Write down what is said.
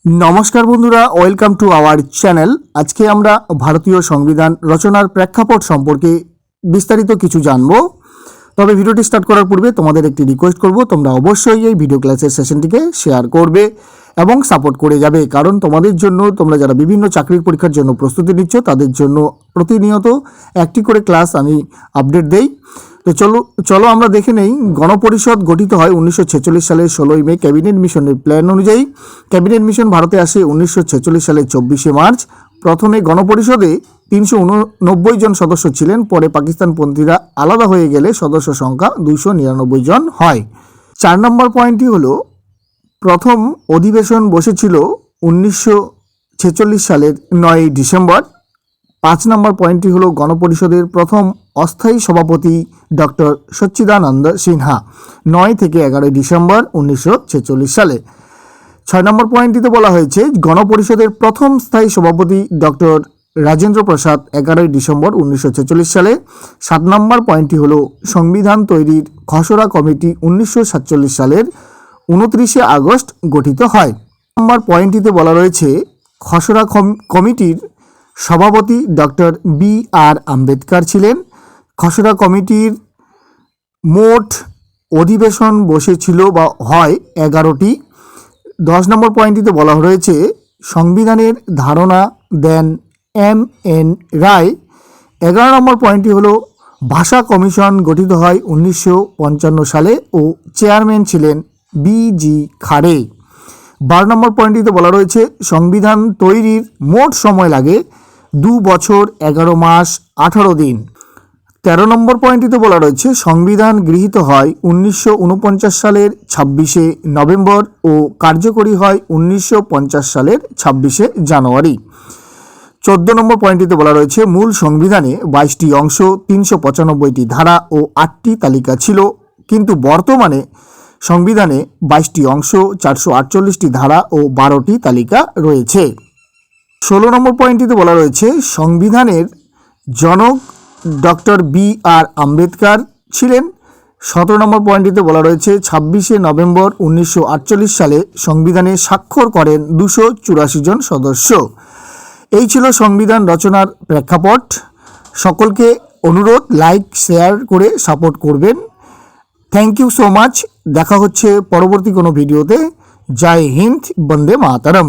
নমস্কার বন্ধুরা, welcome to our channel. আজকে আমরা ভারতীয় সংবিধান রচনার প্রেক্ষাপট সম্পর্কে বিস্তারিত কিছু জানব। তবে ভিডিওটি স্টার্ট করার পূর্বে তোমাদের একটি রিকোয়েস্ট করব, তোমরা অবশ্যই এই ভিডিও ক্লাসের সেশনটিকে শেয়ার করবে এবং সাপোর্ট করে যাবে, কারণ তোমাদের জন্য, তোমরা যারা বিভিন্ন চাকরির পরীক্ষার জন্য প্রস্তুতি নিচ্ছ তাদের জন্য প্রতিনিয়ত একটি করে ক্লাস আমি আপডেট দেই। তো চলো আমরা দেখে নেই। গণপরিষদ গঠিত হয় 1946 সালের 16ই মে ক্যাবিনেট মিশনের প্ল্যান অনুযায়ী। ক্যাবিনেট মিশন ভারতে আসে 1946 সালের 24শে মার্চ। প্রথমে গণপরিষদে 389 জন সদস্য ছিলেন, পরে পাকিস্তানপন্থীরা আলাদা হয়ে গেলে সদস্য সংখ্যা 299 জন হয়। 4 নম্বর পয়েন্টটি হলো, প্রথম অধিবেশন বসেছিল 1946 সালের 9ই ডিসেম্বর। 5 নম্বর পয়েন্টটি হলো, গণপরিষদের প্রথম অস্থায়ী সভাপতি ডক্টর সচ্চিদানন্দ সিনহা, 9 থেকে 11 ডিসেম্বর 1946 সালে। 6 নম্বর পয়েন্টটিতে বলা হয়েছে, গণপরিষদের প্রথম স্থায়ী সভাপতি ডক্টর রাজেন্দ্র প্রসাদ, 11 ডিসেম্বর 1946 সালে। 7 নম্বর পয়েন্টটি হলো, সংবিধান তৈরির খসড়া কমিটি 1947 সালের 29শে আগস্ট গঠিত হয়। নম্বর পয়েন্টটিতে বলা রয়েছে, খসড়া কমিটির সভাপতি ডক্টর বি.আর. আম্বেদকর ছিলেন। খসড়া কমিটির মোট অধিবেশন বসেছিল বা হয় 11টি। 10 নম্বর পয়েন্টটিতে বলা রয়েছে, সংবিধানের ধারণা দেন M.N. রায়। 11 নম্বর পয়েন্টটি হলো, ভাষা কমিশন গঠিত হয় 1955 সালে ও চেয়ারম্যান ছিলেন B.G. খাড়ে। 12 নম্বর পয়েন্টটিতে বলা রয়েছে, সংবিধান তৈরির মোট সময় লাগে 2 বছর 11 মাস 18 দিন। 13 নম্বর পয়েন্টটিতে বলা রয়েছে, সংবিধান গৃহীত হয় 1949 সালের 26শে নভেম্বর ও কার্যকরী হয় 1950 সালের 26শে জানুয়ারি। 14 নম্বর পয়েন্টটিতে বলা রয়েছে, মূল সংবিধানে 22টি অংশ, 395টি ধারা ও 8টি তালিকা ছিল, কিন্তু বর্তমানে সংবিধানে 22টি অংশ, 448টি ধারা ও 12টি তালিকা রয়েছে। 16 নম্বর পয়েন্টটিতে বলা রয়েছে, সংবিধানের জনক ডক্টর বি.আর. আম্বেদকর ছিলেন। 17 নম্বর পয়েন্টটিতে বলা রয়েছে, 26শে নভেম্বর 1948 সালে সংবিধানে স্বাক্ষর করেন 284 জন সদস্য। এই ছিল সংবিধান রচনার প্রেক্ষাপট। সকলকে অনুরোধ, লাইক শেয়ার করে সাপোর্ট করবেন। Thank you so much. দেখা হচ্ছে পরবর্তী কোনো ভিডিওতে। জয় হিন্দ, বন্দে মাতরম।